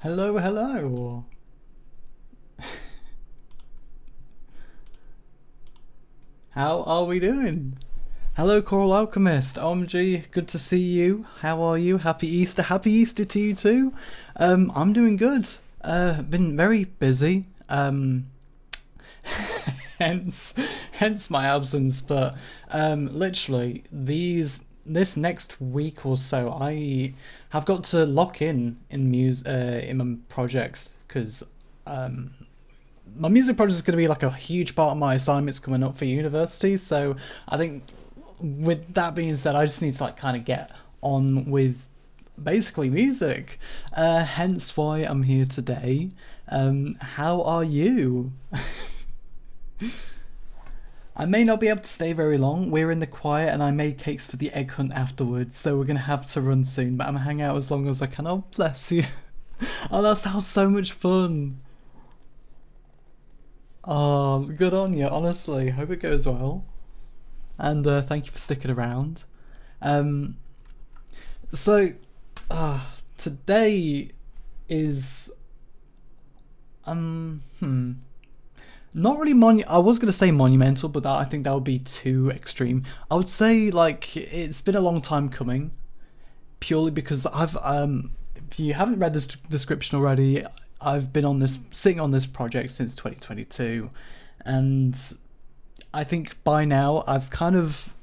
Hello, hello. How are we doing? Hello, Coral Alchemist. OMG, good to see you. How are you? Happy Easter. Happy Easter to you too. I'm doing good. Been very busy. hence, hence my absence. But literally, this next week or so, I have got to lock in my projects because my music project is going to be like a huge part of my assignments coming up for university. So I think with that being said, I just need to like kind of get on with basically music. Hence why I'm here today. How are you? I may not be able to stay very long. We're in the choir and I made cakes for the egg hunt afterwards, so we're gonna have to run soon, but I'm gonna hang out as long as I can. Oh bless you. Oh, that sounds so much fun. Oh, good on you, honestly. Hope it goes well. And thank you for sticking around. Um, so, today is um not really I was gonna say monumental, but I think that would be too extreme. I would say like it's been a long time coming, purely because if you haven't read this description already, I've been on this sitting on this project since 2022, and I think by now I've kind of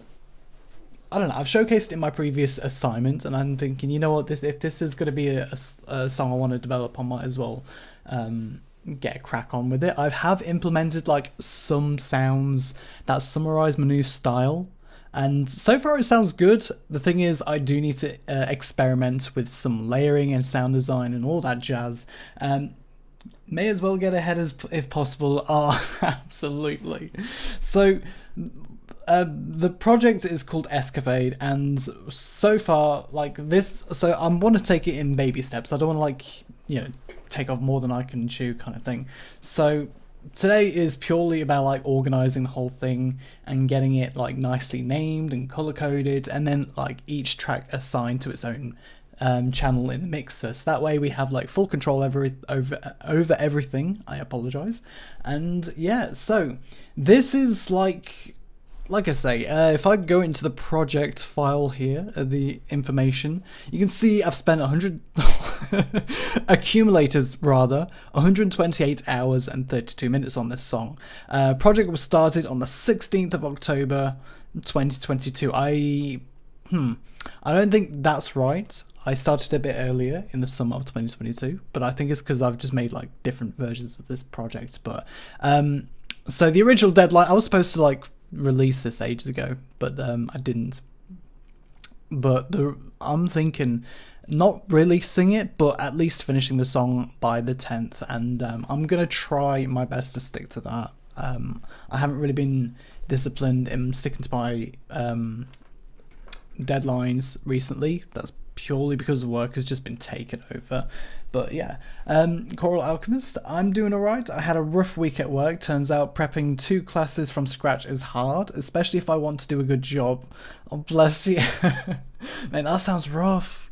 I don't know. I've showcased it in my previous assignment, and I'm thinking, you know what, this if this is going to be a song I want to develop, I might as well get a crack on with it. I have implemented like some sounds that summarize my new style, and so far it sounds good. The thing is, I do need to experiment with some layering and sound design and all that jazz. May as well get ahead as if possible. Oh, absolutely. So the project is called Escapade, and so far, like this, so I want to take it in baby steps. I don't want to like, take off more than I can chew kind of thing. So today is purely about like organizing the whole thing and getting it like nicely named and color coded, and then like each track assigned to its own channel in the mixer, so that way we have like full control over everything. I apologize. And yeah, so this is like I say, if I go into the project file here, the information, you can see I've spent 100 accumulators rather 128 hours and 32 minutes on this song. Project was started on the 16th of October 2022. I don't think that's right. I started a bit earlier in the summer of 2022, but I think it's because I've just made like different versions of this project. But so the original deadline, I was supposed to like release this ages ago, but I didn't. But I'm thinking not releasing it, but at least finishing the song by the 10th, and I'm gonna try my best to stick to that. I haven't really been disciplined in sticking to my deadlines recently. That's purely because work has just been taken over. But yeah, Coral Alchemist, I'm doing alright. I had a rough week at work. Turns out prepping 2 classes from scratch is hard, especially if I want to do a good job. Oh bless you. Man, that sounds rough.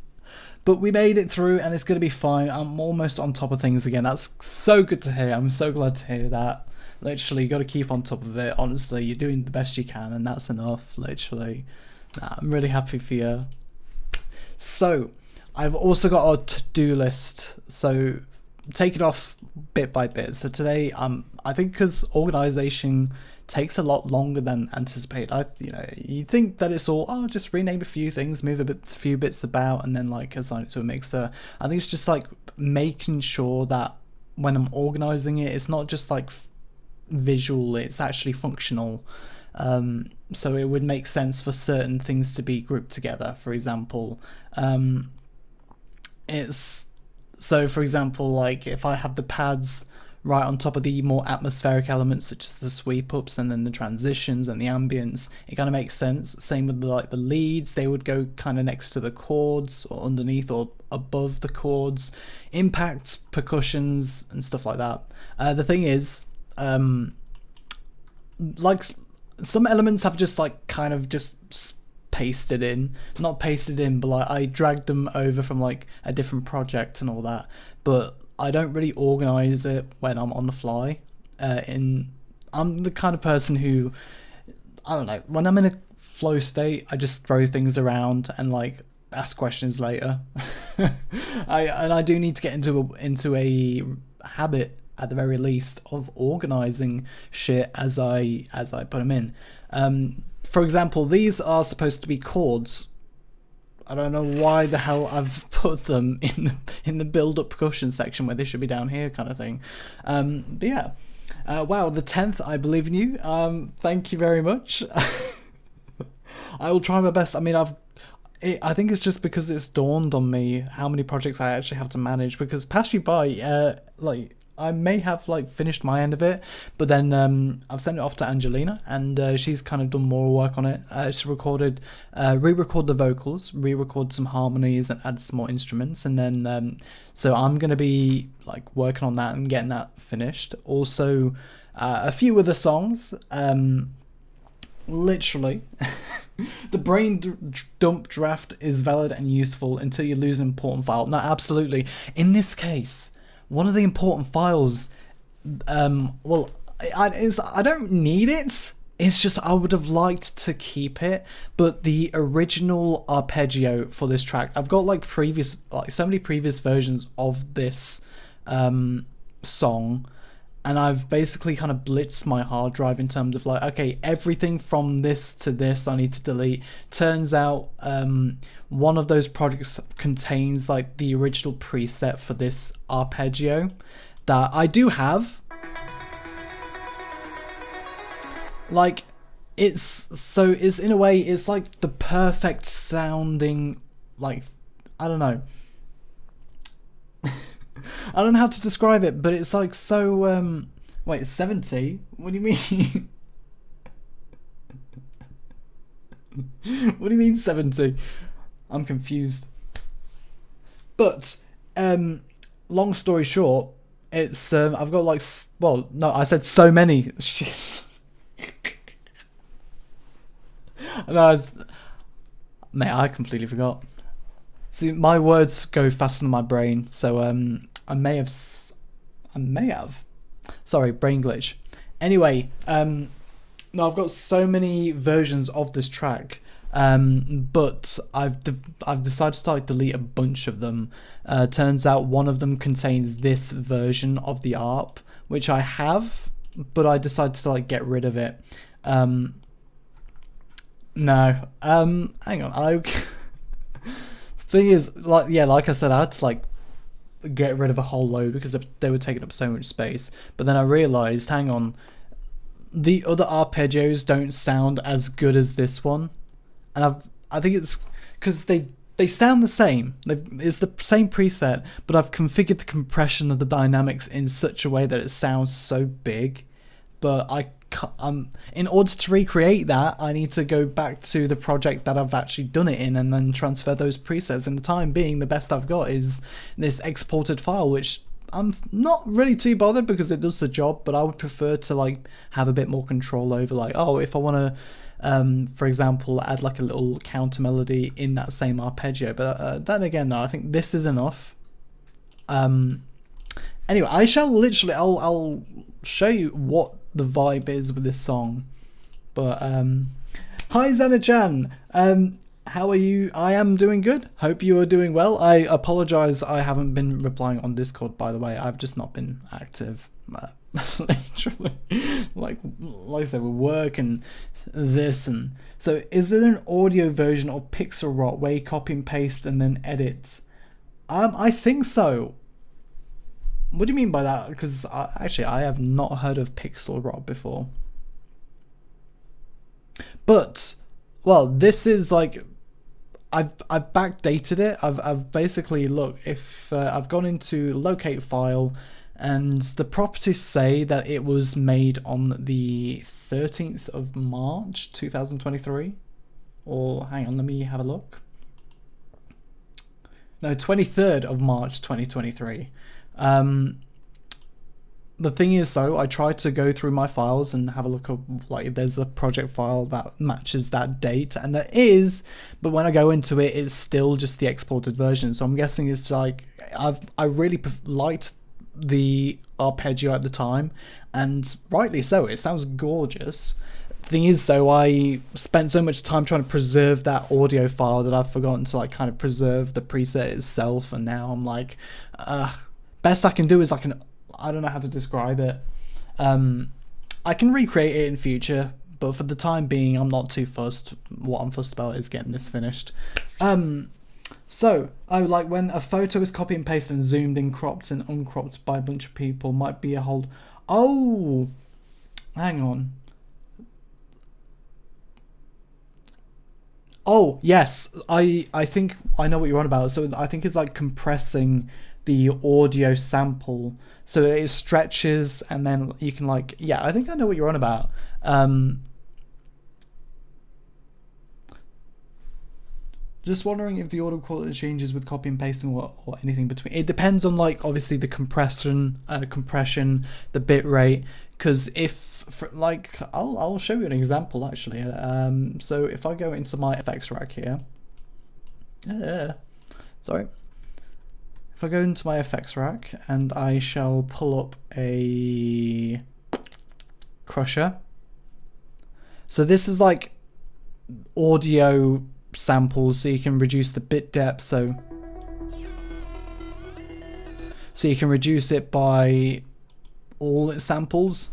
But we made it through and it's going to be fine. I'm almost on top of things again. That's so good to hear. I'm so glad to hear that. Literally, you got to keep on top of it. Honestly, you're doing the best you can, and that's enough. Literally. I'm really happy for you. So, I've also got a to-do list, so take it off bit by bit. So today, I think because organization takes a lot longer than anticipated. You think that it's all, just rename a few things, move a few bits about, and then like assign it to a mixer. I think it's just like making sure that when I'm organizing it, it's not just like visual, it's actually functional. So it would make sense for certain things to be grouped together. For example, for example, like if I have the pads right on top of the more atmospheric elements such as the sweep ups and then the transitions and the ambience, it kind of makes sense. Same with the leads, they would go kind of next to the chords or underneath or above the chords, impacts, percussions and stuff like that. The thing is, like some elements have just like kind of just pasted in, not pasted in, but like I dragged them over from like a different project and all that. But I don't really organize it when I'm on the fly. I'm the kind of person who, I don't know, when I'm in a flow state, I just throw things around and like ask questions later. I do need to get into a habit at the very least of organizing shit as I put them in. For example, these are supposed to be chords. I don't know why the hell I've put them in the build-up percussion section where they should be down here, kind of thing. But yeah, wow, the 10th, I believe in you. Thank you very much. I will try my best. I mean, I think it's just because it's dawned on me how many projects I actually have to manage. Because Pass You By, like, I may have like finished my end of it, but then I've sent it off to Angelina, and she's kind of done more work on it. She re-recorded the vocals, re-record some harmonies, and add some more instruments, and then so I'm gonna be like working on that and getting that finished. Also, a few other songs. Literally, the brain dump draft is valid and useful until you lose an important file. No, absolutely. In this case, one of the important files, well, I don't need it. It's just I would have liked to keep it, but the original arpeggio for this track, I've got like so many previous versions of this song, and I've basically kind of blitzed my hard drive in terms of like, okay, everything from this to this I need to delete. Turns out one of those projects contains like the original preset for this arpeggio that I do have. Like, it's in a way, it's like the perfect sounding, like, I don't know. I don't know how to describe it, but it's like so, wait, 70? What do you mean? What do you mean 70? I'm confused. But, long story short, it's, I've got like, well, no, I said so many. Shit. No, mate, I completely forgot. See, my words go faster than my brain, so I may have. Sorry, brain glitch. Anyway, no, I've got so many versions of this track, but I've decided to like delete a bunch of them. Turns out one of them contains this version of the ARP, which I have, but I decided to like get rid of it. No, hang on. Thing is, like, yeah, like I said, I had to like get rid of a whole load because they were taking up so much space. But then I realized, hang on, the other arpeggios don't sound as good as this one, and I think it's because they sound the same. It's the same preset, but I've configured the compression of the dynamics in such a way that it sounds so big. But in order to recreate that, I need to go back to the project that I've actually done it in and then transfer those presets. In the time being, the best I've got is this exported file, which I'm not really too bothered because it does the job, but I would prefer to like have a bit more control over, like, oh, if I want to, for example, add like a little counter melody in that same arpeggio. But then again, though, I think this is enough. Anyway, I shall literally, I'll show you what the vibe is with this song. But hi Zena-chan, how are you? I am doing good. Hope you are doing well. I apologize, I haven't been replying on Discord, by the way. I've just not been active. Literally, like I said, with work and this, and so is there an audio version of Pixel Rot where you copy and paste and then edit? I think so. What do you mean by that? Because actually, I have not heard of Pixel Rot before. But, well, this is like, I've backdated it. I've basically, look, if I've gone into locate file, and the properties say that it was made on the 13th of March 2023. Or hang on, let me have a look. No, 23rd of March 2023. the thing is, though, I try to go through my files and have a look at like if there's a project file that matches that date, and there is. But when I go into it, it's still just the exported version. So I'm guessing it's like I really liked the arpeggio at the time, and rightly so. It sounds gorgeous. Thing is, though, I spent so much time trying to preserve that audio file that I've forgotten to like kind of preserve the preset itself, and now I'm like, best I can do is I don't know how to describe it. I can recreate it in future, but for the time being, I'm not too fussed. What I'm fussed about is getting this finished. So, like when a photo is copy and pasted and zoomed in, cropped and uncropped by a bunch of people, might be a whole. Oh, hang on. Oh, yes, I think I know what you're on about. So I think it's like compressing the audio sample so it stretches, and then you can like, yeah, I think I know what you're on about. Just wondering if the audio quality changes with copy and pasting or anything between. It depends on like obviously the compression, the bit rate. Because if like I'll show you an example actually. So if I go into my effects rack here, sorry. If I go into my effects rack and I shall pull up a crusher. So this is like audio samples, so you can reduce the bit depth, so you can reduce it by all its samples.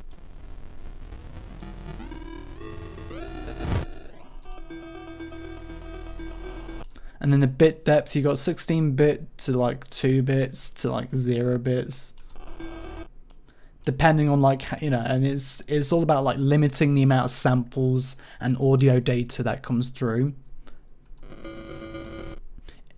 And then the bit depth, you got 16-bit to like 2 bits to like 0 bits, depending on like, you know, and it's all about like limiting the amount of samples and audio data that comes through.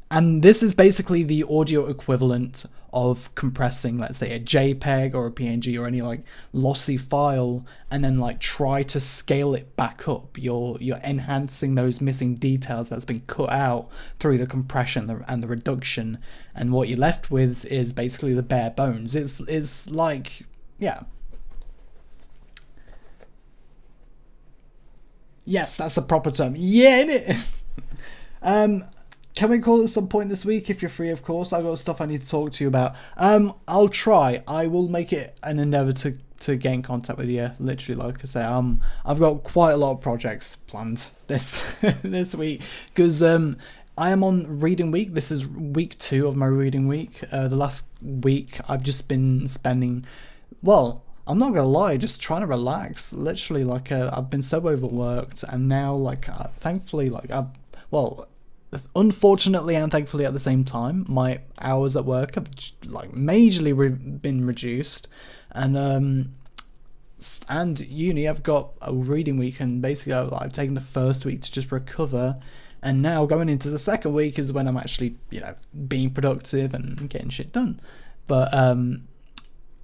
And this is basically the audio equivalent of compressing, let's say, a JPEG or a PNG or any like lossy file, and then like try to scale it back up. You're enhancing those missing details that's been cut out through the compression and the reduction, and what you're left with is basically the bare bones. It's like, yeah. Yes, that's a proper term. Yeah, innit? Can we call at some point this week if you're free, of course? I've got stuff I need to talk to you about. I'll try. I will make it an endeavour to get in contact with you. Literally, like I say, I've got quite a lot of projects planned this this week, because I am on reading week. This is week 2 of my reading week. The last week I've just been spending, well, I'm not gonna lie, just trying to relax. Literally, like I've been so overworked, and now like thankfully, like unfortunately and thankfully at the same time, my hours at work have like majorly been reduced, and uni, I've got a reading week, and basically I've taken the first week to just recover, and now going into the second week is when I'm actually, you know, being productive and getting shit done. But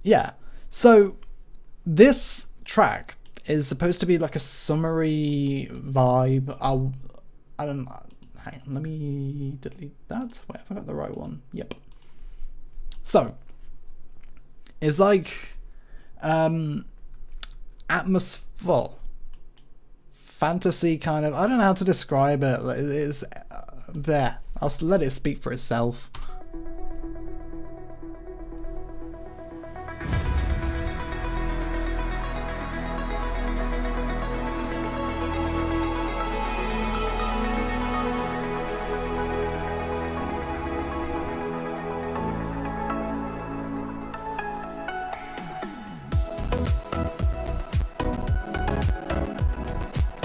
yeah, so this track is supposed to be like a summery vibe. I don't know. Hang on, let me delete that. Wait, have I got the right one? Yep. So, it's like well, fantasy kind of. I don't know how to describe it. It's there. I'll let it speak for itself.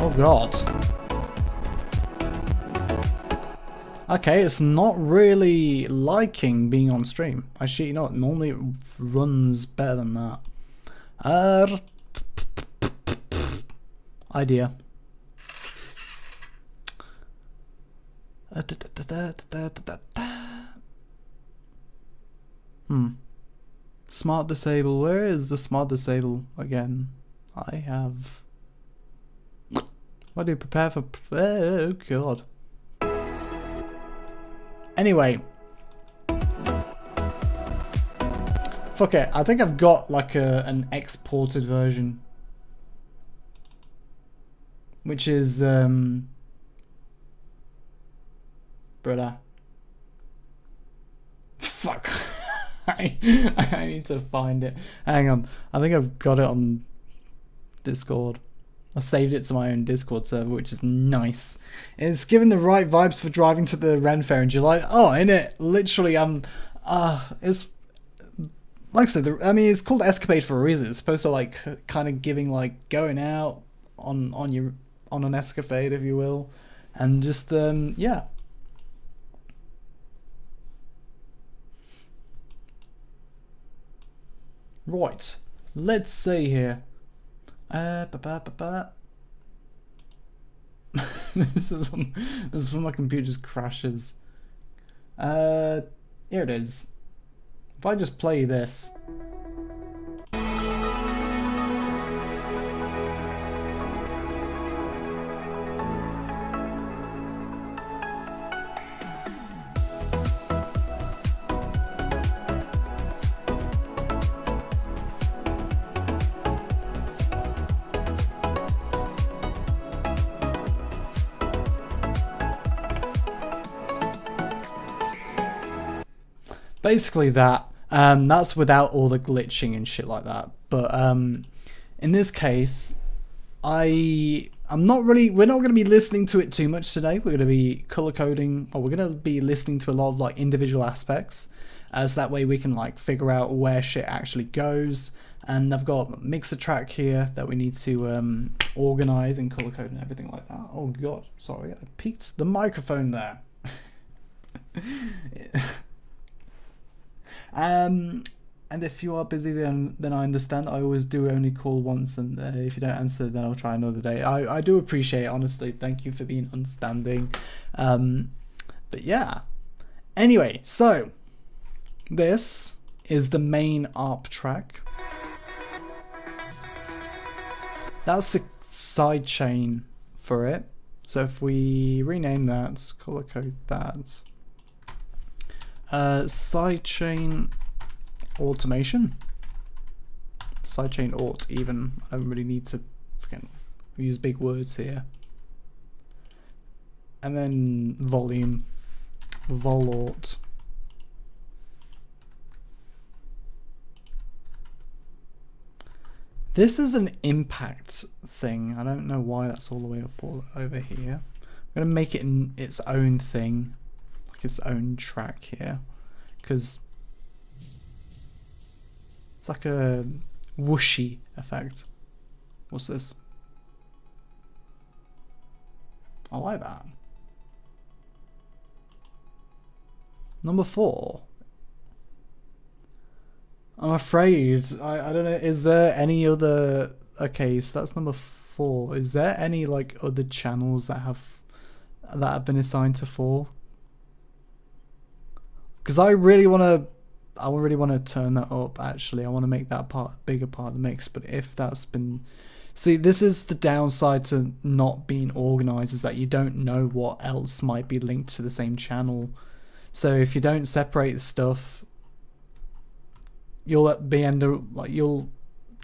Oh god. Okay, it's not really liking being on stream. Actually, you know what? Normally it runs better than that. Idea. Smart disable. Where is the smart disable again? I have. What do you prepare for? Oh god. Anyway, Fuck it. I think I've got like an exported version, which is brother. Fuck. I need to find it. Hang on. I think I've got it on Discord. I saved it to my own Discord server, which is nice. It's given the right vibes for driving to the Ren Fair in July. Oh, in it, literally, it's like I said. I mean, it's called Escapade for a reason. It's supposed to like kind of giving like going out on an escapade, if you will, and just yeah. Right, let's see here. This is when my computer just crashes. Here it is. If I just play this. Basically that. That's without all the glitching and shit like that. But in this case, we're not going to be listening to it too much today. We're going to be color coding, or we're going to be listening to a lot of like individual aspects, so that way we can like figure out where shit actually goes. And I've got a mixer track here that we need to organize and color code and everything like that. Oh god, sorry, I peaked the microphone there. And if you are busy, then I understand. I always do only call once, and if you don't answer, then I'll try another day. I do appreciate it, honestly. Thank you for being understanding. But yeah. Anyway, so this is the main ARP track. That's the side chain for it. So if we rename that, color code that. Sidechain automation. Sidechain aut even. I don't really need to use big words here. And then volume. Vol-aut. This is an impact thing. I don't know why that's all the way up all over here. I'm going to make it its own thing. Its own track here, because it's like a whooshy effect. What's this? I like that. Number 4. I'm afraid I don't know. Is there any other? Okay, so that's number 4. Is there any like other channels that have been assigned to 4? Because I really want to turn that up. Actually, I want to make that bigger part of the mix. But if that's been, see, this is the downside to not being organized, is that you don't know what else might be linked to the same channel. So if you don't separate the stuff, you'll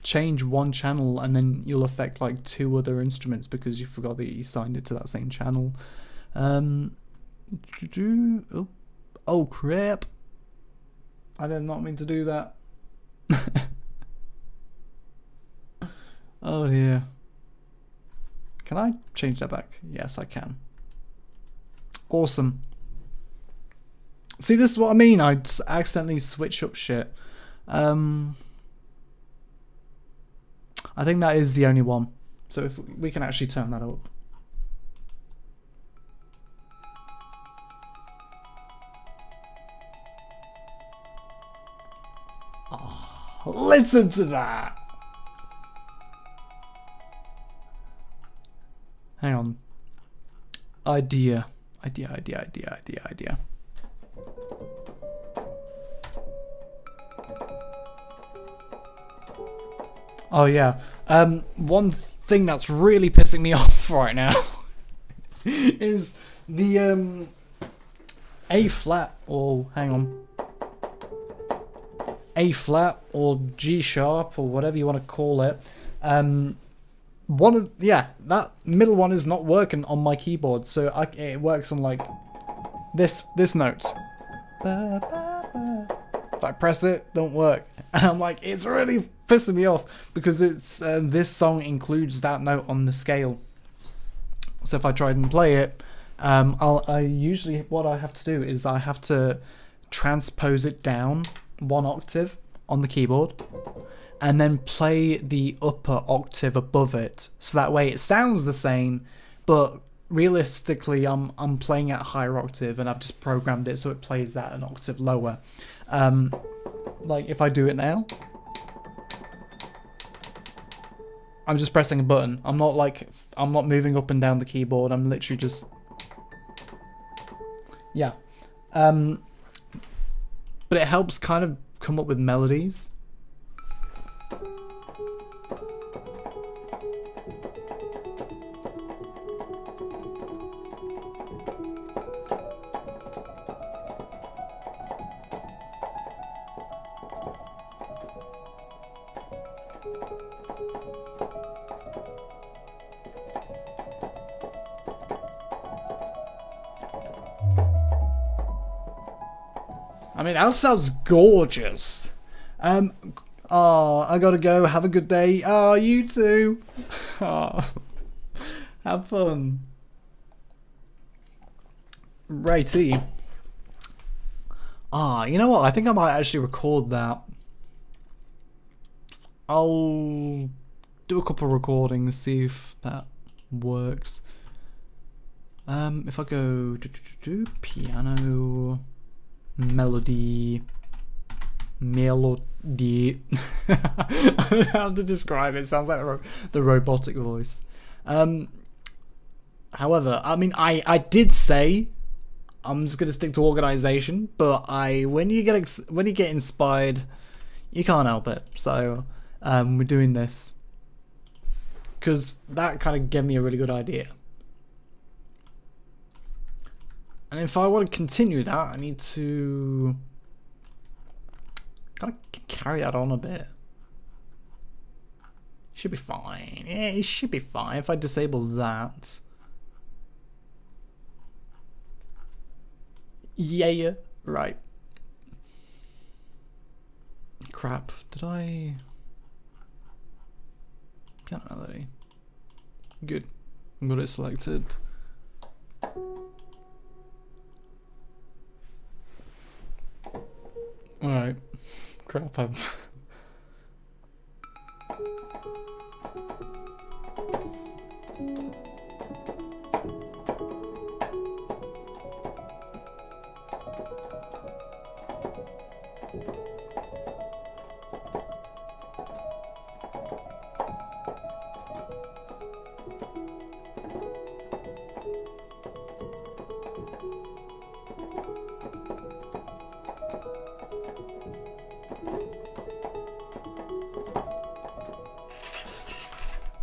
change one channel and then you'll affect like 2 other instruments because you forgot that you signed it to that same channel. Oh crap! I did not mean to do that. Oh dear. Can I change that back? Yes, I can. Awesome. See, this is what I mean. I just accidentally switch up shit. I think that is the only one. So if we can actually turn that up. Listen to that. Hang on. Idea. Oh yeah. One thing that's really pissing me off right now is the A flat. Oh, hang on. A flat or G sharp or whatever you want to call it. That middle one is not working on my keyboard, so it works on like this note. If I press it, don't work, and I'm like, it's really pissing me off because it's this song includes that note on the scale. So if I try and play it, I usually what I have to do is I have to transpose it down 1 octave on the keyboard, and then play the upper octave above it, so that way it sounds the same, but realistically I'm playing at a higher octave, and I've just programmed it so it plays at an octave lower. Like if I do it now, I'm just pressing a button. I'm not moving up and down the keyboard. I'm literally just, yeah. But it helps kind of come up with melodies. I mean, that sounds gorgeous. I gotta go. Have a good day. Oh, you too. Oh, have fun. Righty. You know what? I think I might actually record that. I'll do a couple of recordings, see if that works. If I go piano... melody. I don't know how to describe it. It sounds like the robotic voice. However, I mean, I did say I'm just gonna stick to organization, but when you get inspired, you can't help it. So we're doing this because that kind of gave me a really good idea. And if I want to continue that, I need to kind of carry that on a bit. Should be fine. Yeah, it should be fine if I disable that. Yeah, right. Crap, did I... Piano melody. Good. I've got it selected. Alright. Crap, I'm...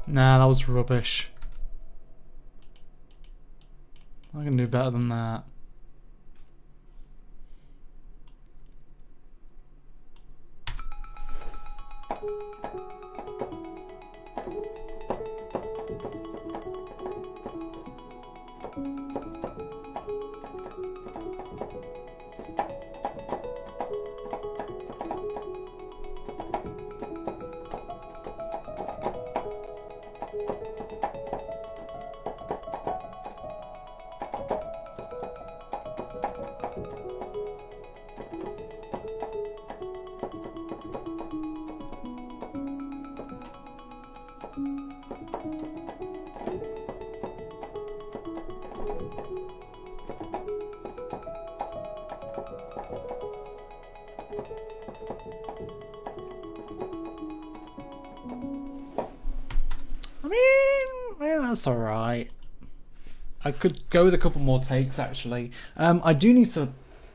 Nah, that was rubbish. I can do better than that. That's alright. I could go with a couple more takes actually. I do need to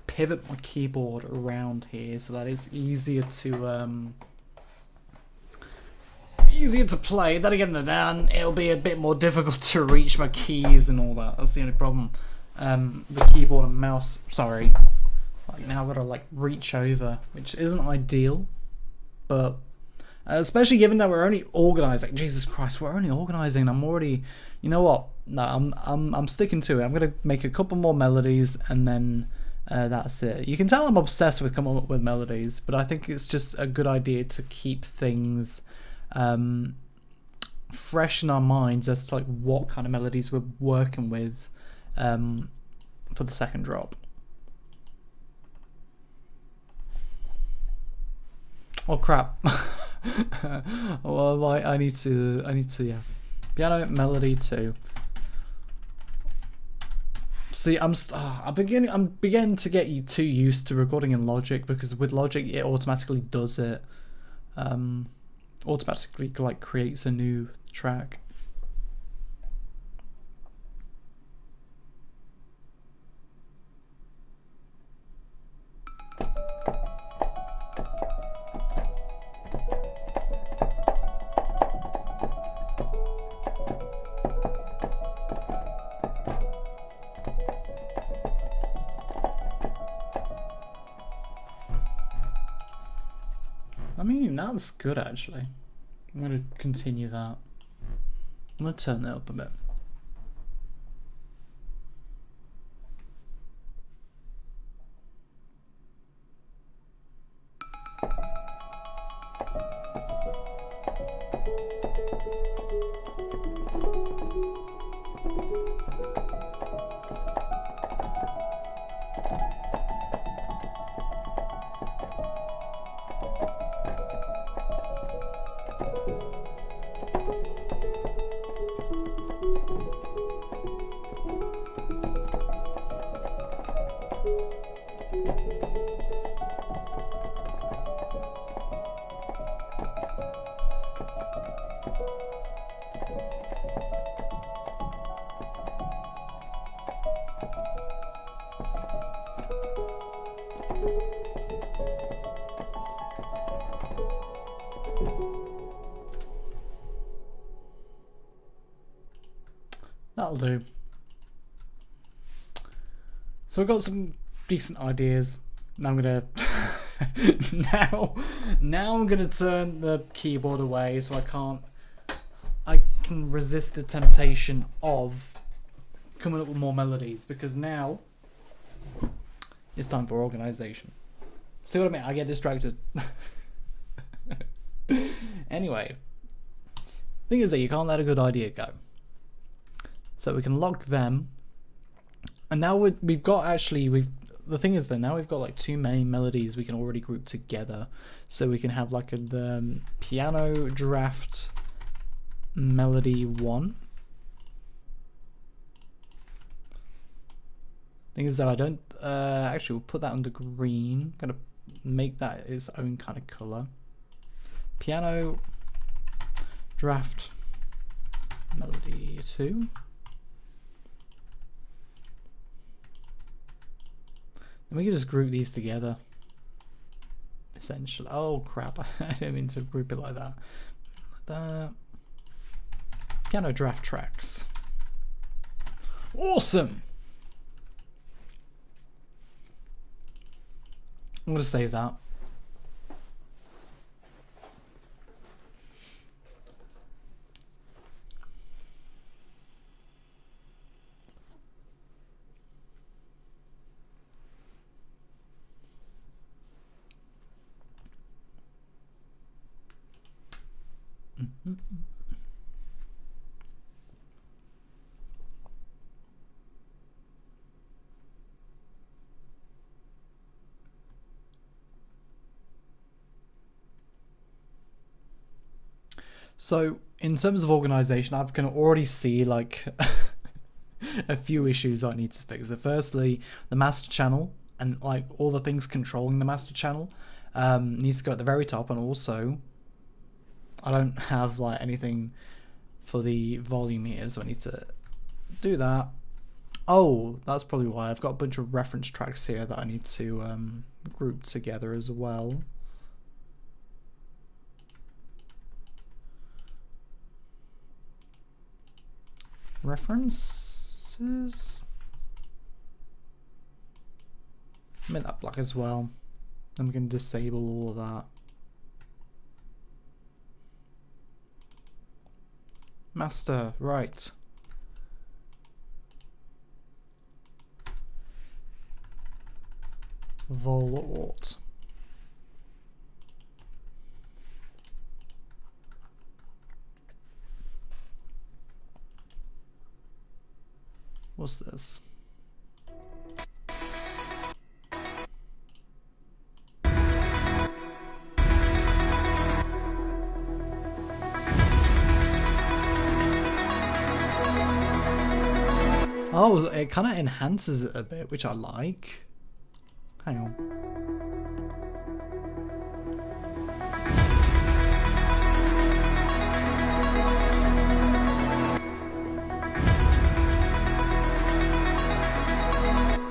pivot my keyboard around here so that it's easier to play. Then again, then it'll be a bit more difficult to reach my keys and all that. That's the only problem. The keyboard and mouse. Sorry, like now I've got to like reach over, which isn't ideal, but especially given that we're only organizing. Jesus Christ, we're only organizing. I'm already, you know what? No, I'm sticking to it. I'm gonna make a couple more melodies and then that's it. You can tell I'm obsessed with coming up with melodies, but I think it's just a good idea to keep things fresh in our minds as to like what kind of melodies we're working with for the second drop. Oh crap. Well, I need to yeah. Piano melody 2. See, I'm beginning to get too used to recording in Logic, because with Logic it automatically does it. Automatically like creates a new track. I mean, that's good actually. I'm going to continue that. I'm going to turn that up a bit. That'll do. So I've got some decent ideas. Now I'm gonna now I'm gonna turn the keyboard away so I can resist the temptation of coming up with more melodies, because now it's time for organization. See what I mean? I get distracted. Anyway, thing is that you can't let a good idea go. So we can lock them, and now we've got the thing is that now we've got like 2 main melodies we can already group together. So we can have like the piano draft melody 1. Thing is that I don't actually, we'll put that under green. I'm gonna make that its own kind of color. Piano draft melody 2. And we can just group these together, essentially. Oh crap, I didn't mean to group it like that. Like that. Piano draft tracks. Awesome! I'm going to save that. So in terms of organization, I can already see like a few issues I need to fix. So firstly, the master channel and like all the things controlling the master channel needs to go at the very top, and also I don't have like anything for the volume here, so I need to do that. Oh, that's probably why. I've got a bunch of reference tracks here that I need to group together as well. References. Make that black as well. Then we can disable all of that. Master, right. Vol-Ort. What's this? Oh, it kind of enhances it a bit, which I like. Hang on.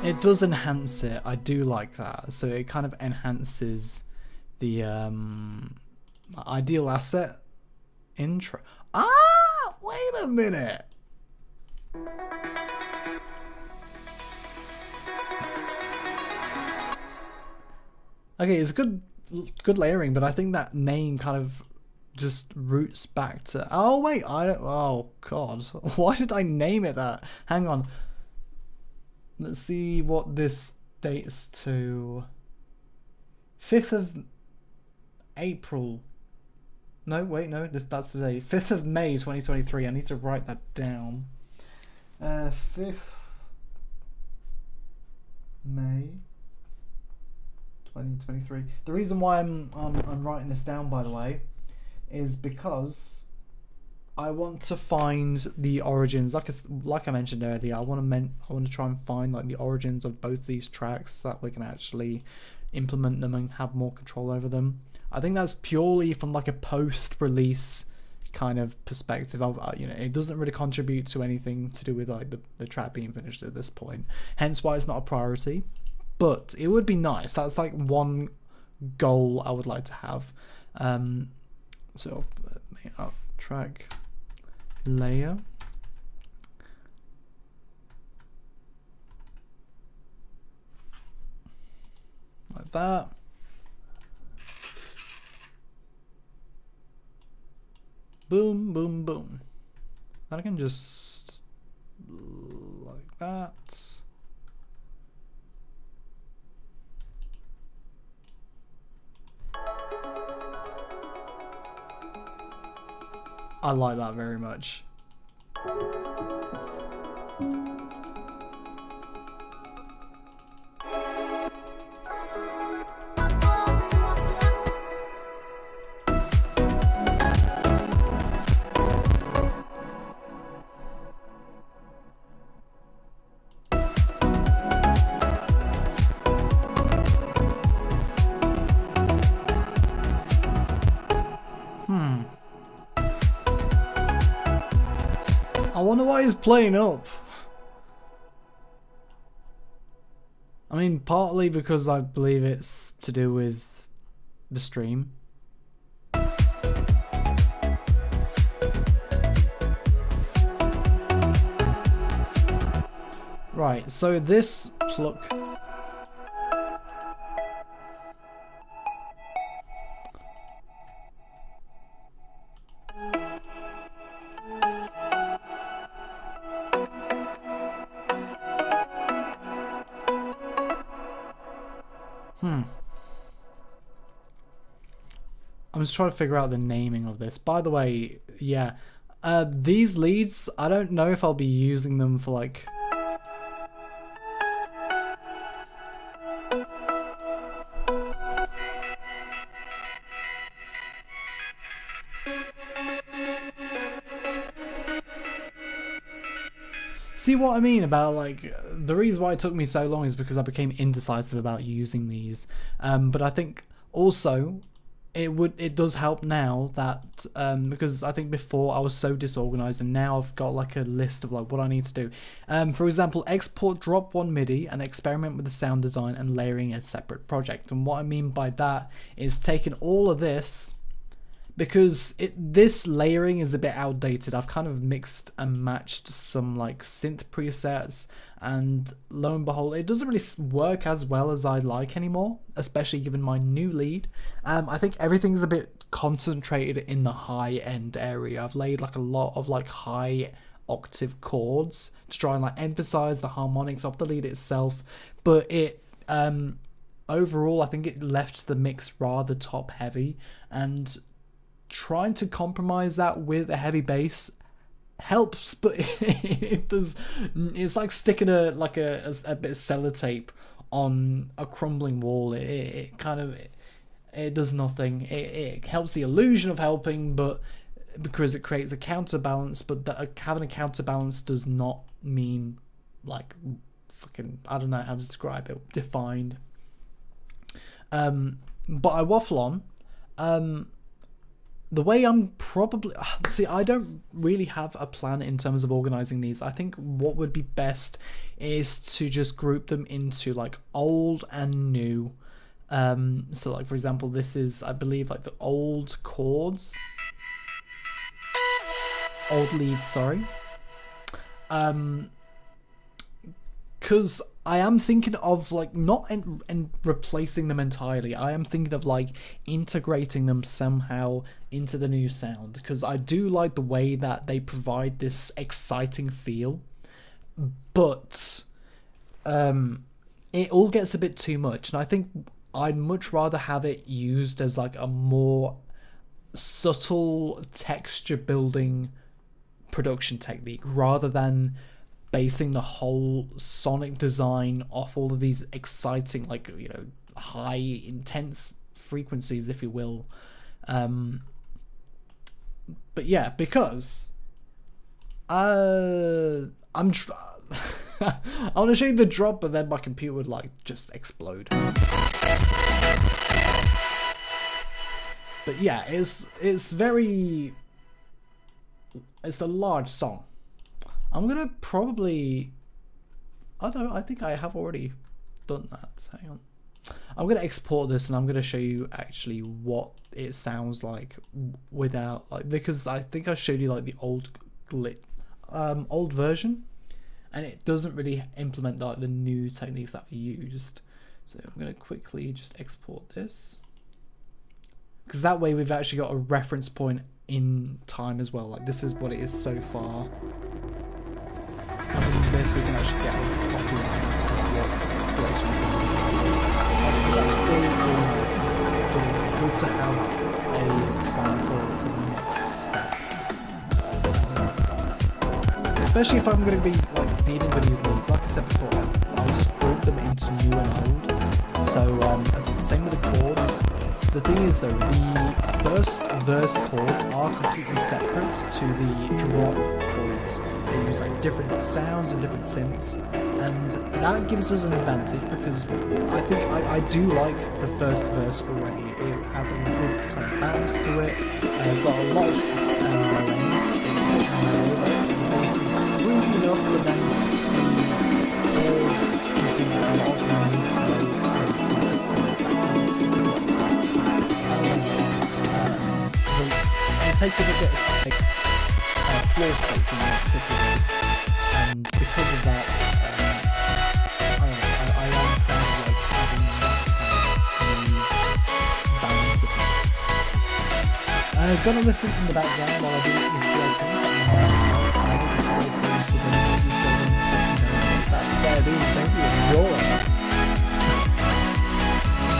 It does enhance it. I do like that. So it kind of enhances the ideal asset intro. Ah, wait a minute. Okay, it's good layering, but I think that name kind of just roots back to. Oh wait, I don't. Oh god, why did I name it that? Hang on. Let's see what this dates to. 5th of April. No, wait, no, that's today. 5th of May 2023. I need to write that down. 5th May 2023. The reason why I'm writing this down, by the way, is because I want to find the origins. Like I mentioned earlier, I want to try and find like the origins of both these tracks so that we can actually implement them and have more control over them. I think that's purely from like a post-release kind of perspective. You know, it doesn't really contribute to anything to do with like the track being finished at this point. Hence why it's not a priority. But it would be nice. That's like one goal I would like to have. So track layer. Like that. Boom, boom, boom. And I can just like that. I like that very much. I wonder why he's playing up. I mean, partly because I believe it's to do with the stream. Right, so this pluck. I'm just trying to figure out the naming of this. By the way, yeah, these leads, I don't know if I'll be using them for like... See what I mean about like the reason why it took me so long is because I became indecisive about using these. But I think also it does help now that because I think before I was so disorganized and now I've got like a list of like what I need to do. For example, export drop one MIDI and experiment with the sound design and layering a separate project. And what I mean by that is taking all of this, because this layering is a bit outdated. I've kind of mixed and matched some like synth presets and lo and behold, it doesn't really work as well as I'd like anymore, especially given my new lead. I think everything's a bit concentrated in the high end area. I've laid like a lot of like high octave chords to try and like emphasize the harmonics of the lead itself, but it overall I think it left the mix rather top heavy, and trying to compromise that with a heavy bass helps, but it does. It's like sticking a bit of sellotape on a crumbling wall. It kind of it does nothing. It helps the illusion of helping, but because it creates a counterbalance. But that, having a counterbalance does not mean like fucking, I don't know how to describe it, defined. But I waffle on. The way I'm probably... See, I don't really have a plan in terms of organising these. I think what would be best is to just group them into, like, old and new. So, like, for example, this is, I believe, like, the old chords. Old leads, sorry. Because I am thinking of like not and replacing them entirely. I am thinking of like integrating them somehow into the new sound, because I do like the way that they provide this exciting feel, but it all gets a bit too much, and I think I'd much rather have it used as like a more subtle texture building production technique rather than basing the whole sonic design off all of these exciting, like, you know, high intense frequencies, if you will. But yeah, because I'm I want to show you the drop, but then my computer would like just explode. But yeah, it's very, it's a large song. I'm gonna probably, I don't know, I think I have already done that. Hang on. I'm gonna export this and I'm gonna show you actually what it sounds like without, like, because I think I showed you like the old version, and it doesn't really implement like the new techniques that I've used. So I'm gonna quickly just export this, because that way we've actually got a reference point in time as well. Like, this is what it is so far. From this we can actually get a copy of what direction we're going. Obviously that was still organising, but it's good to have a plan for the next step. Especially if I'm going to be like dealing with these leads. Like I said before, I'll just group them into new and old. So same with the chords. The thing is though, the first verse chords are completely separate to the drop chords. They use like different sounds and different synths, and that gives us an advantage because I think I do like the first verse already. It has a good kind of balance to it. It's got a lot of low end. It's a bit narrow, but the bass is groovy enough, but then the chords contain a lot of melody to take a bit of space, floor space in that particular way, and because of that, I don't know, I am kind of like having that kind of smooth balance of it. I'm gonna listen in the background while I do this video. I think it's really close to the movie going, that's fair dues, thank you, enjoy.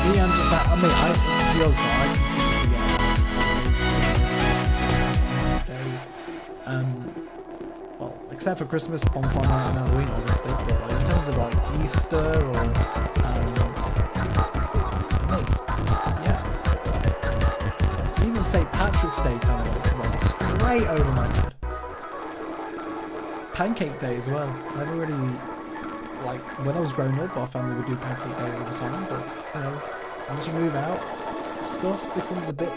Me, I'm just, I mean, I feel like well, except for Christmas, bonfire night, and Halloween, obviously. But like, in terms of like Easter or yeah, even St. Patrick's Day kind of like went straight over my head. Pancake Day as well. I never really, like, when I was growing up, our family would do Pancake Day all the time. But you know, once you move out, stuff becomes a bit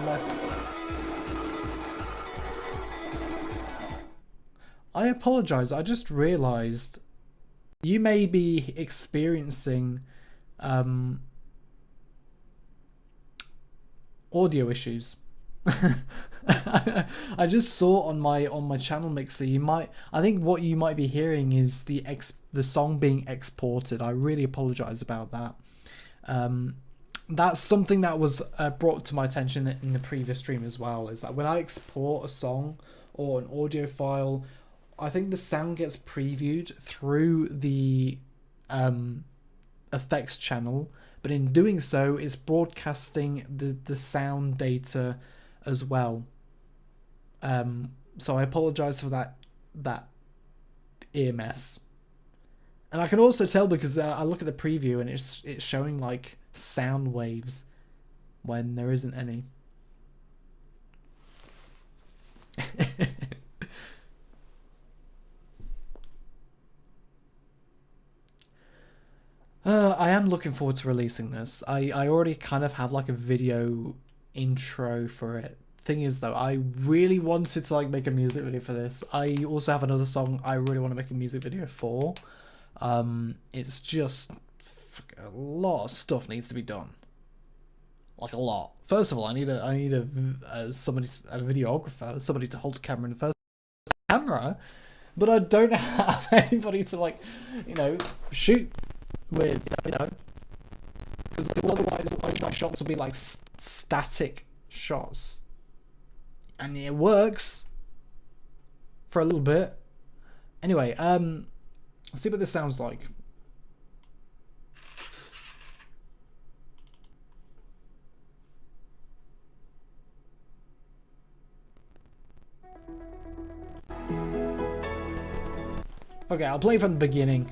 less. I apologise, I just realised you may be experiencing audio issues. I just saw on my channel mixer. You might, I think what you might be hearing is the song being exported. I really apologize about that. That's something that was brought to my attention in the previous stream as well. Is that when I export a song or an audio file, I think the sound gets previewed through the effects channel, but in doing so, it's broadcasting the sound data as well. So I apologize for that ear mess. And I can also tell because I look at the preview and it's showing like sound waves when there isn't any. I am looking forward to releasing this. I already kind of have like a video intro for it. Thing is though, I really wanted to like make a music video for this. I also have another song I really want to make a music video for. It's just a lot of stuff needs to be done. Like a lot. First of all, I need a somebody, a videographer, somebody to hold the camera in the first camera, but I don't have anybody to like, you know, shoot with, you know, because otherwise my shots will be like static shots, and it works for a little bit. Anyway, let's see what this sounds like. Okay, I'll play from the beginning.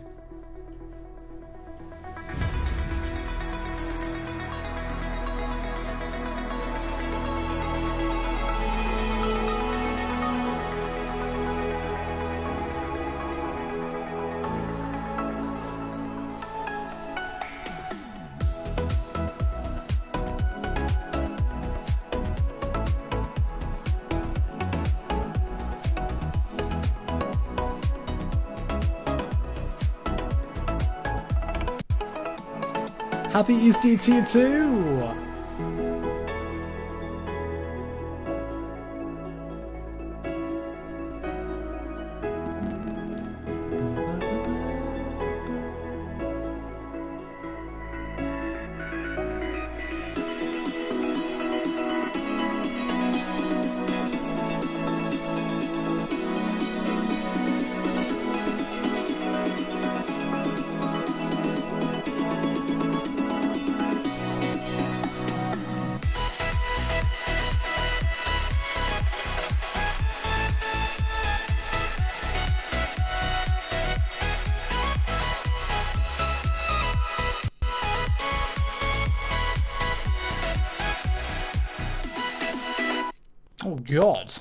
Happy Easter to you too! Oh god.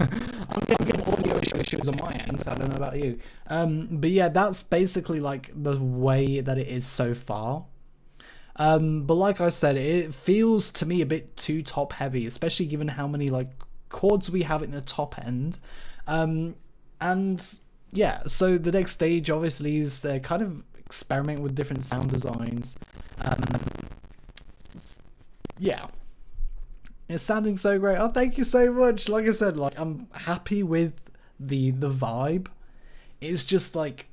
I'm getting audio issues on my end, I don't know about you. But yeah, that's basically like the way that it is so far. But like I said, it feels to me a bit too top heavy, especially given how many like chords we have in the top end. And yeah, so the next stage obviously is kind of experiment with different sound designs. Yeah. It's sounding so great. Oh, thank you so much. Like I said, like I'm happy with the vibe. It's just like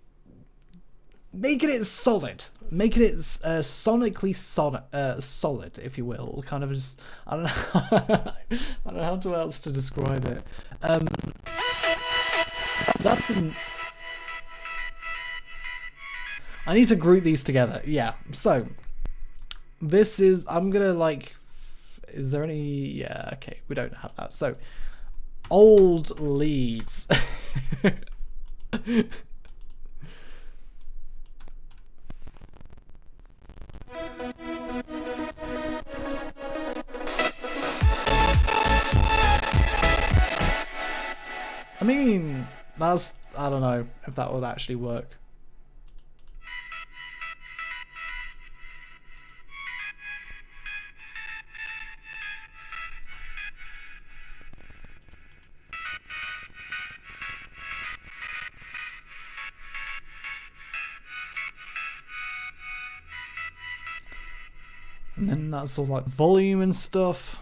making it solid, making it sonically solid, if you will. Kind of just I don't know. I don't know how else to describe it. That's the. I need to group these together. Yeah. So this is. I'm gonna like. Is there any? Yeah, okay, we don't have that. So, old leads. I mean, that's, I don't know if that would actually work. And then that's all like volume and stuff.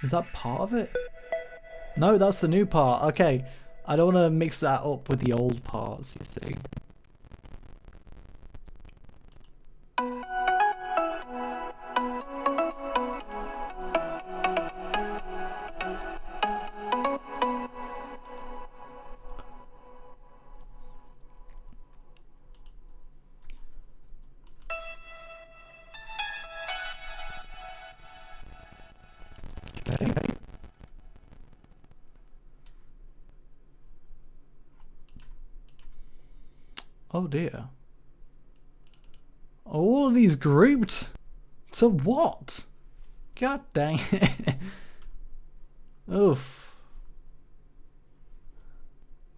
Is that part of it? No, that's the new part. Okay. I don't want to mix that up with the old parts, you see. Okay. Oh dear. All of these grouped? To what? God dang it. Oof.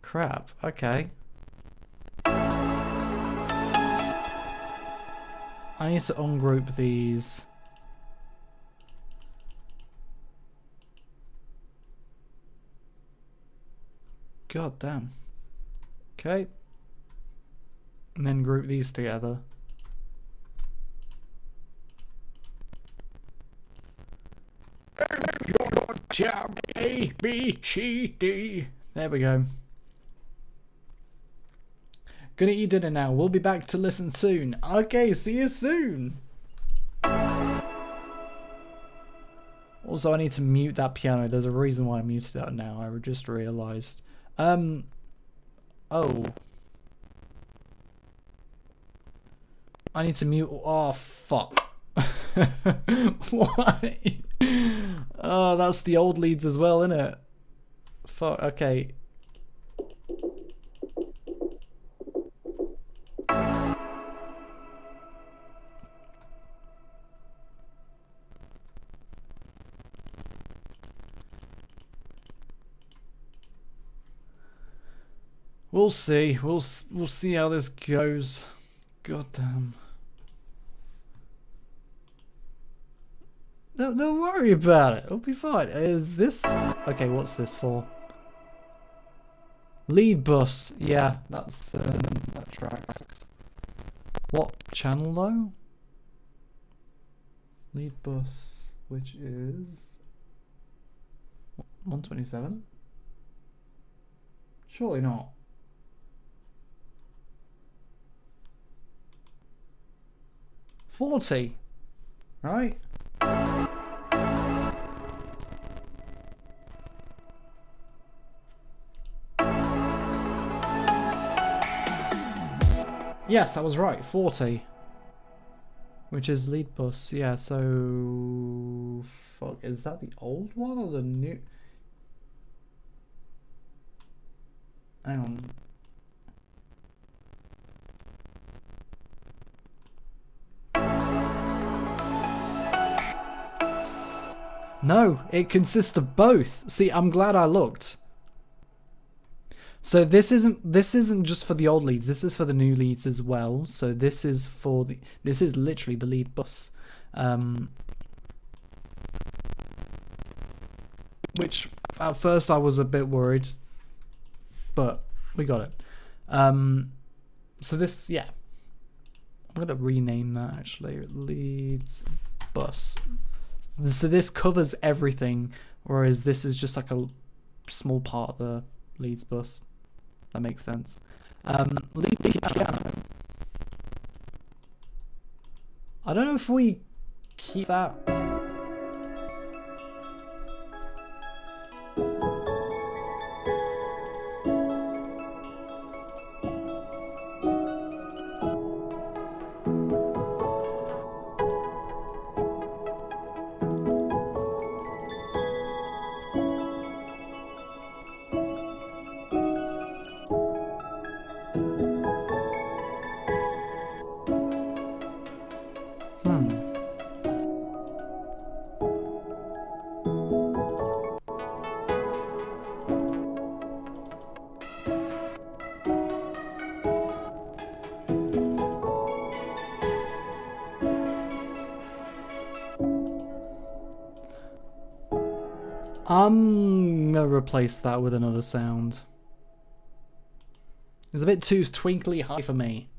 Crap. Okay. I need to ungroup these. God damn. Okay. And then group these together. A, B, C, D. There we go. Gonna eat dinner now. We'll be back to listen soon. Okay, see you soon. Also, I need to mute that piano. There's a reason why I muted that now. I just realised. Oh. I need to mute. Oh, fuck. Why? Oh, that's the old leads as well, isn't it? Fuck, okay. We'll see. We'll see how this goes. God damn. Don't worry about it. It'll be fine. Is this... Okay, what's this for? Lead bus. Yeah, that's... that tracks. What channel, though? Lead bus, which is... 127? Surely not. $40, right? Yes, I was right. 40, which is lead bus. Yeah. So, fuck. Is that the old one or the new? Hang on. No, it consists of both. See, I'm glad I looked. So this isn't just for the old leads. This is for the new leads as well. So this is for the this is literally the lead bus, which at first I was a bit worried, but we got it. So this, yeah, I'm gonna rename that actually. Leads bus. So this covers everything, whereas this is just like a small part of the leads bus. That makes sense. Lead piano. I don't know if we keep that. I'm gonna replace that with another sound. It's a bit too twinkly high for me.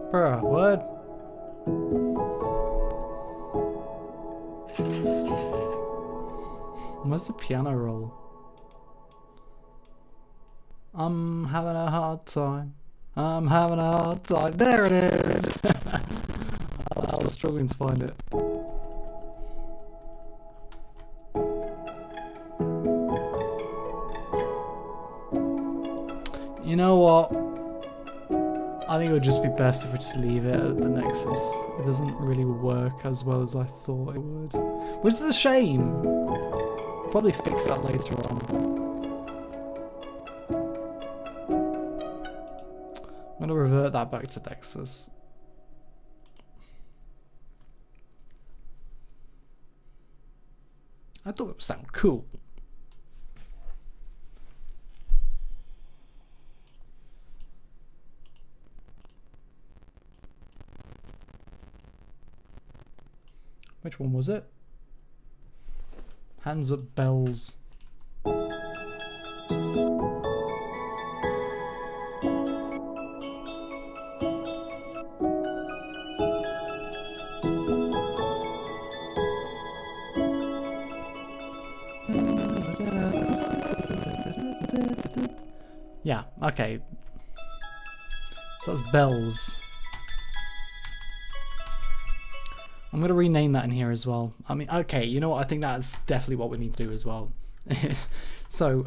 Bruh, what? Where's the piano roll? I'm having a hard time. I'm having a hard time. There it is! I was struggling to find it. You know what? I think it would just be best if we just leave it at the Nexus. It doesn't really work as well as I thought it would. Which is a shame. Probably fix that later on. I'm gonna revert that back to Nexus. I thought it would sound cool. Which one was it? Hands Up Bells. Yeah, okay. So that's Bells. I'm going to rename that in here as well. I mean, okay, you know what? I think that's definitely what we need to do as well. So,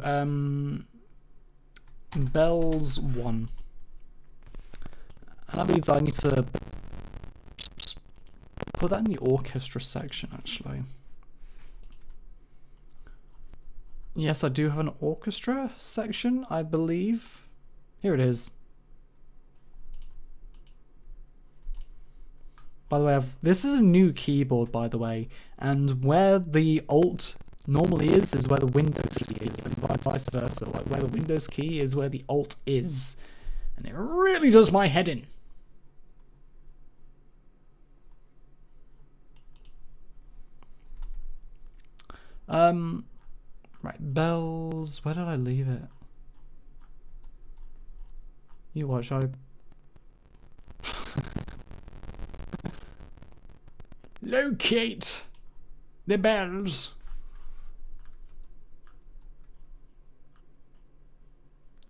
Bells 1. And I believe I need to put that in the orchestra section, actually. Yes, I do have an orchestra section, I believe. Here it is. By the way, this is a new keyboard, by the way, and where the Alt normally is where the Windows key is, and vice versa. Like, where the Windows key is where the Alt is. And it really does my head in. Right, Bells. Where did I leave it? You watch, Locate the bells.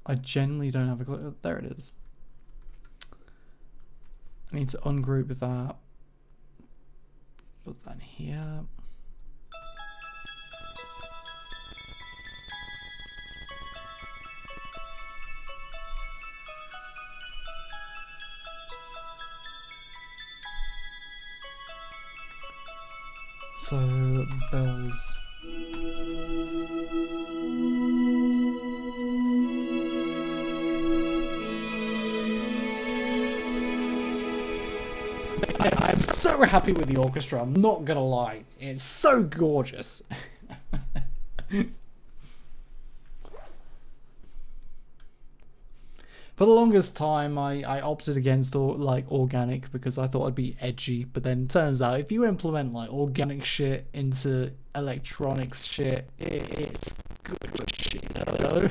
I genuinely don't have a clue. There it is. I need to ungroup that. Put that here. So, bells. I'm so happy with the orchestra, I'm not gonna lie. It's so gorgeous. For the longest time, I opted against organic because I thought it'd be edgy, but then it turns out if you implement like organic shit into electronics shit, it's good shit, you know?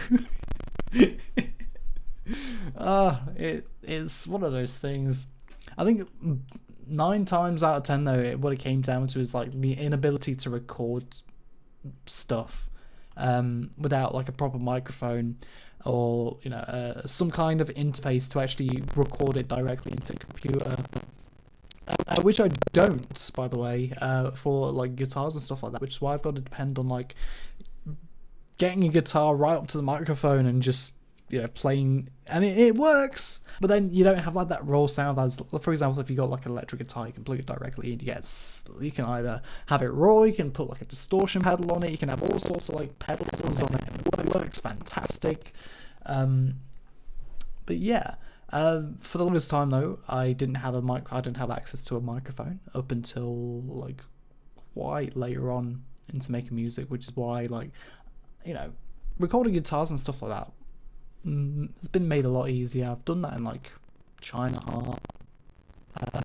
It is one of those things. I think 9 times out of 10 though, what it came down to is like the inability to record stuff without like a proper microphone, or some kind of interface to actually record it directly into a computer, which I don't, by the way, for like guitars and stuff like that, which is why I've got to depend on like getting a guitar right up to the microphone and just playing, and it works, but then you don't have like that raw sound. As for example, if you got like an electric guitar, you can plug it directly and you can either have it raw, you can put like a distortion pedal on it, you can have all sorts of like pedals on it, and it works fantastic. But yeah, for the longest time though, I didn't have access to a microphone up until like quite later on into making music, which is why recording guitars and stuff like that it's been made a lot easier. I've done that in like China Heart, a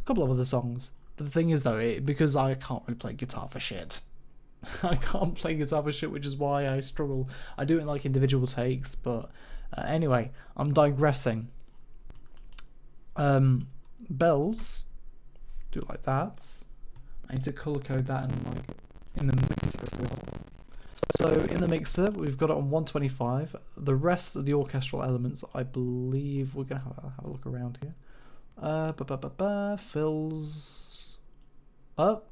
couple of other songs. But the thing is though, because I can't really play guitar for shit, I can't play guitar for shit, which is why I struggle. I do it in like individual takes, but anyway, I'm digressing. Bells, do it like that. I need to color code that in the mixer as well. So in the mixer, we've got it on 125. The rest of the orchestral elements, I believe, we're gonna have a look around here. Fills up.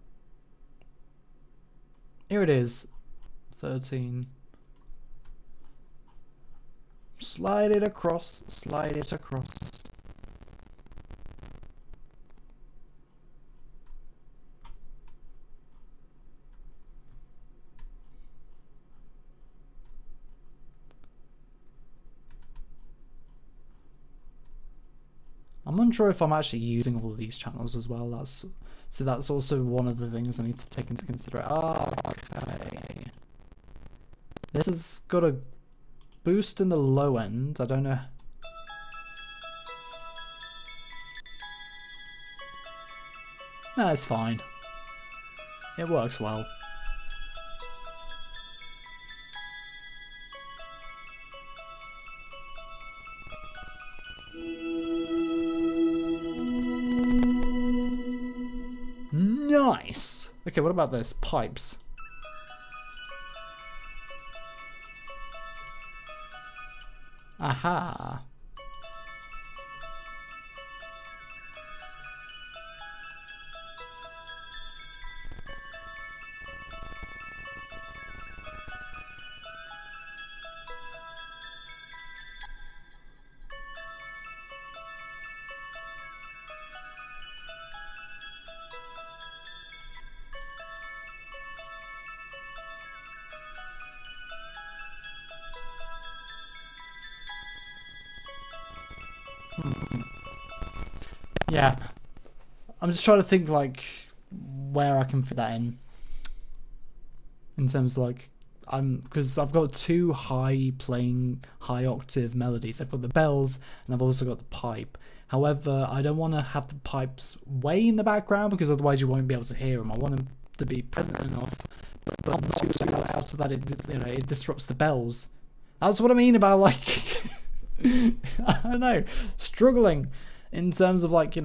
Here it is, 13. Slide it across, slide it across. I'm unsure if I'm actually using all of these channels as well. That's also one of the things I need to take into consideration. Okay. This has got a boost in the low end. I don't know. No, it's fine. It works well. Nice. Okay, what about this? Pipes. Aha. Yeah, I'm just trying to think like where I can fit that in terms of like because I've got two high octave melodies. I've got the bells and I've also got the pipe. However, I don't want to have the pipes way in the background because otherwise you won't be able to hear them. I want them to be present enough, but not too loud so that it disrupts the bells. That's what I mean about like I don't know, struggling in terms of like,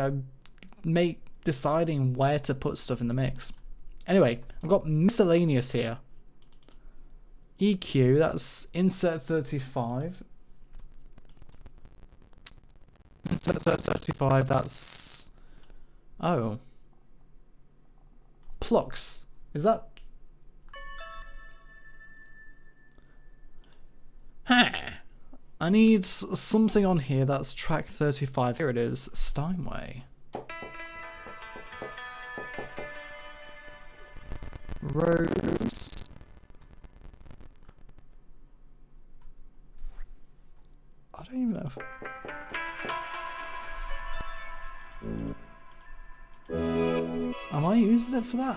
deciding where to put stuff in the mix. Anyway, I've got miscellaneous here. EQ, that's insert 35. Insert 35, that's... Oh. Plucks. Is that... Huh. I need something on here that's track 35. Here it is, Steinway. Rose. I don't even know. Am I using it for that?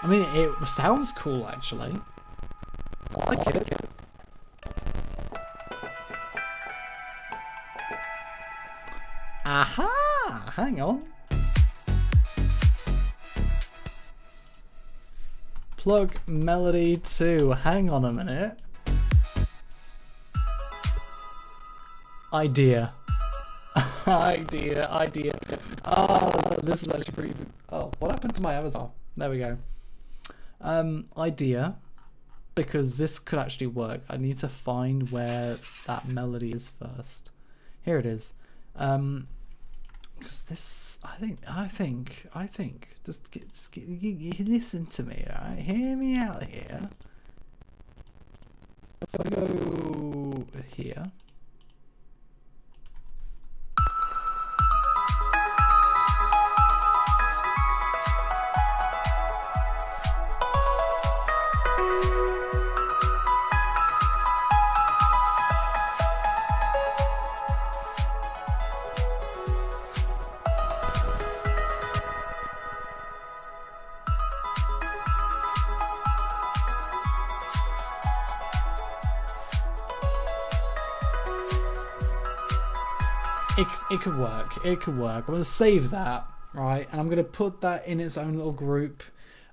I mean, it sounds cool, actually. I like it. Aha! Hang on. Plug melody 2. Hang on a minute. Idea. idea. Oh, this is actually pretty... Oh, what happened to my avatar? There we go. Idea, because this could actually work. I need to find where that melody is first. Here it is. Because this, I think, just listen to me, alright? Hear me out here. If I go here. It could work. It could work. I'm going to save that, right? And I'm going to put that in its own little group.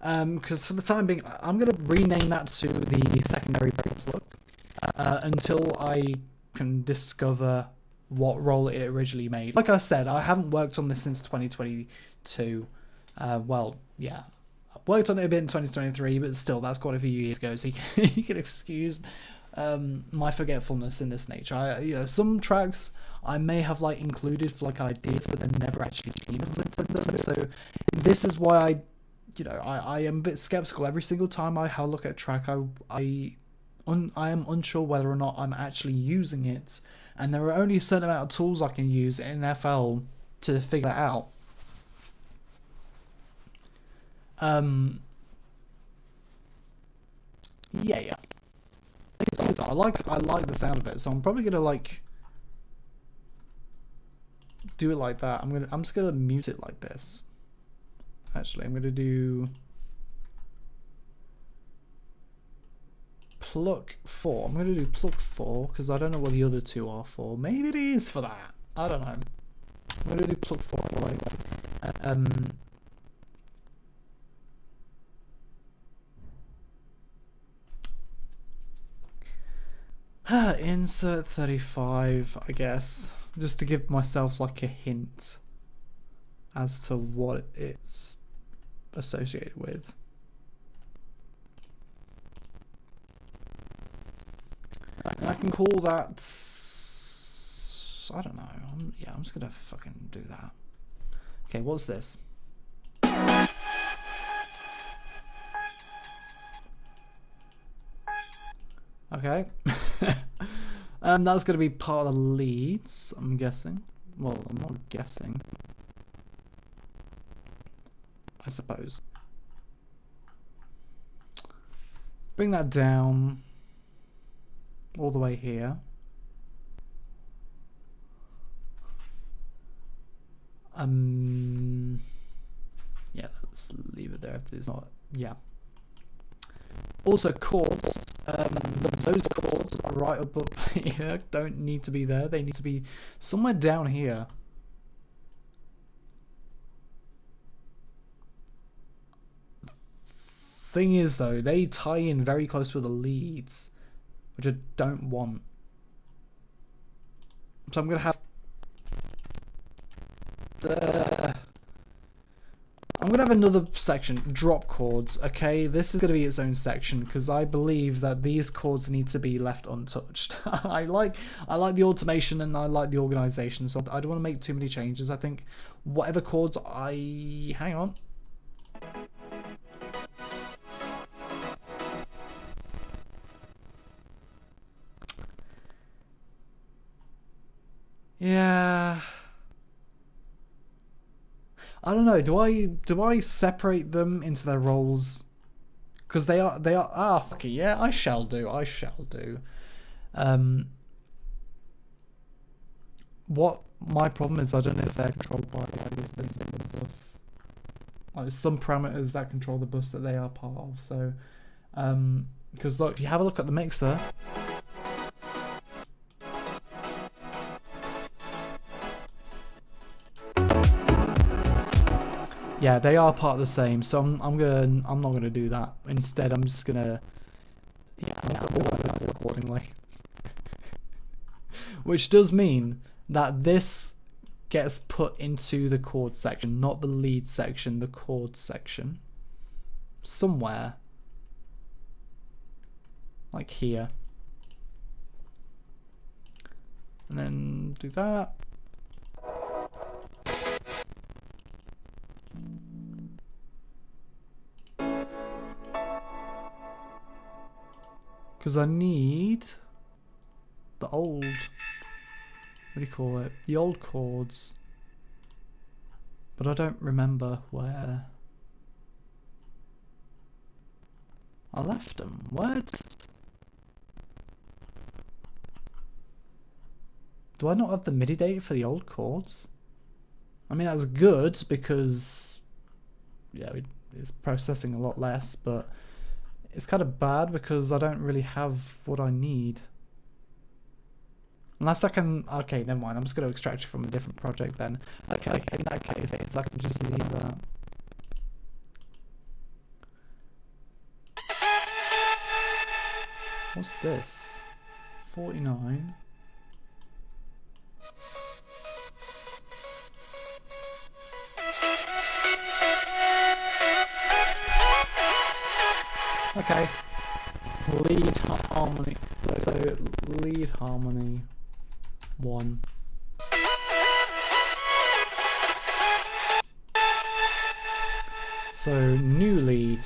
Because for the time being, I'm going to rename that to the secondary plug until I can discover what role it originally made. Like I said, I haven't worked on this since 2022. Well, yeah. I worked on it a bit in 2023, but still, that's quite a few years ago, so you can excuse my forgetfulness in this nature. Some tracks I may have like included for like ideas, but then never actually implemented them. So this is why I am a bit skeptical every single time I have a look at a track. I am unsure whether or not I'm actually using it, and there are only a certain amount of tools I can use in FL to figure that out. Yeah. I like the sound of it, so I'm probably gonna like do it like that. I'm just gonna mute it like this. Actually, I'm gonna do pluck 4. I'm gonna do pluck 4 because I don't know what the other two are for. Maybe it is for that. I don't know. I'm gonna do pluck 4 anyway. Insert 35, I guess, just to give myself like a hint as to what it's associated with. And I can call that, I don't know. I'm just gonna fucking do that. Okay, what's this? Okay. That's going to be part of the leads, I'm guessing. Well, I'm not guessing. I suppose. Bring that down all the way here. Yeah, let's leave it there if it's not. Yeah. Also, chords. Those chords right up here don't need to be there. They need to be somewhere down here. Thing is, though, they tie in very close with the leads, which I don't want. So I'm gonna have. I'm gonna have another section, drop chords. Okay, this is gonna be its own section because I believe that these chords need to be left untouched. I like the automation and I like the organization, so I don't want to make too many changes. I think whatever chords hang on. Yeah. I don't know. Do I separate them into their roles? Because they are fuck it, yeah, I shall do. What my problem is, I don't know if they're controlled by the bus. There's some parameters that control the bus that they are part of. So, because look, if you have a look at the mixer. Yeah, they are part of the same, so I'm not gonna do that. Instead, I'm just gonna organize it accordingly. Which does mean that this gets put into the chord section, not the lead section, the chord section. Somewhere. Like here. And then do that. Because I need the old, what do you call it? The old chords. But I don't remember where I left them. What? Do I not have the MIDI data for the old chords? I mean, that's good because, yeah, it's processing a lot less, but it's kind of bad because I don't really have what I need. Unless I can... Okay, never mind. I'm just going to extract it from a different project then. Okay, in that case, I can just leave that. What's this? 49. Okay. Lead harmony. So lead harmony 1. So new lead.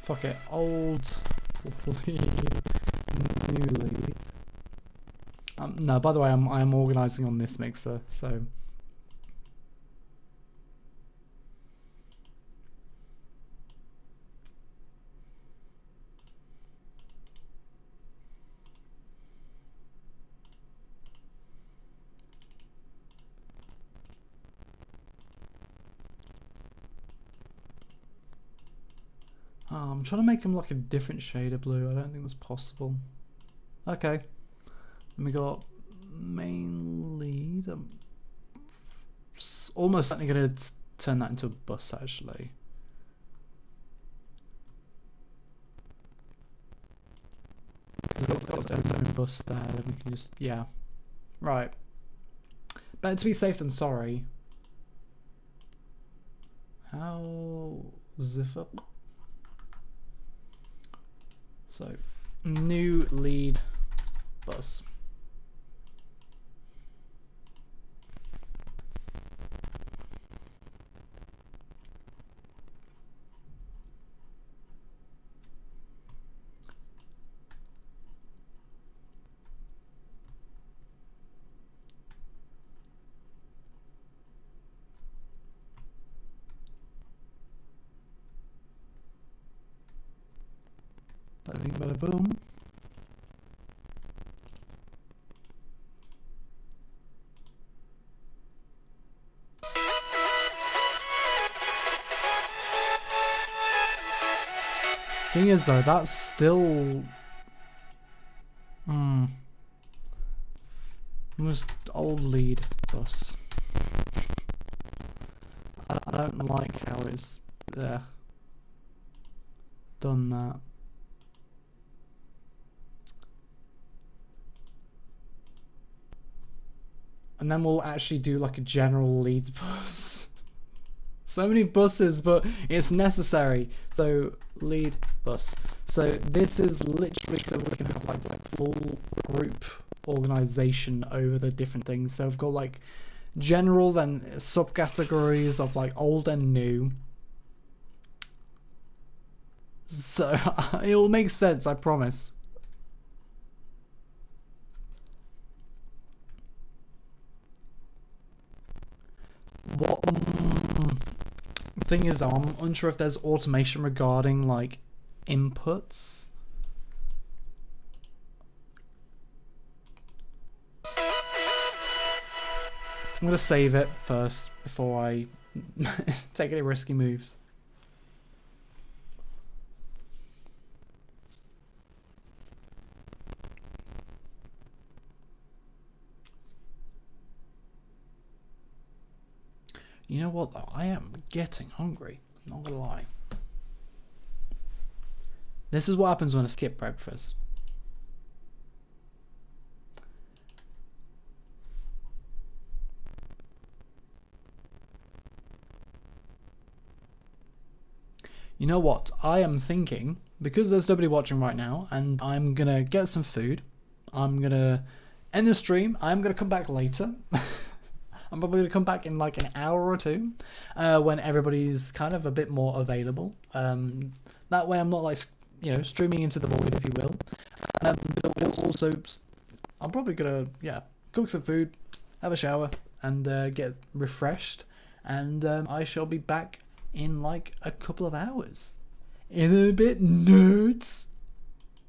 Fuck it. Old lead. New lead. No, by the way, I'm organizing on this mixer, so. I'm trying to make him like a different shade of blue. I don't think that's possible. Okay. Then we got main lead. I'm almost certainly going to turn that into a bus, actually. It's got its own bus there. Then we can just... Yeah. Right. Better to be safe than sorry. How... Ziffer? So, new lead bus. Bada bing, bada boom. Thing is though, that's still almost old lead bus. I don't like how it's done that. And then we'll actually do like a general lead bus. So many buses, but it's necessary. So lead bus. So this is literally so we can have like full group organization over the different things. So we've got like general, then subcategories of like old and new. So it will make sense, I promise. What thing is though, I'm unsure if there's automation regarding like inputs. I'm gonna save it first before I take any risky moves. You know what though? I am getting hungry. Not gonna lie. This is what happens when I skip breakfast. You know what? I am thinking, because there's nobody watching right now, and I'm gonna get some food. I'm gonna end the stream. I'm gonna come back later. I'm probably going to come back in like an hour or two when everybody's kind of a bit more available. That way I'm not like, you know, streaming into the void, if you will. But also, I'm probably going to, yeah, cook some food, have a shower, and get refreshed. And I shall be back in like a couple of hours. In a bit, nerds.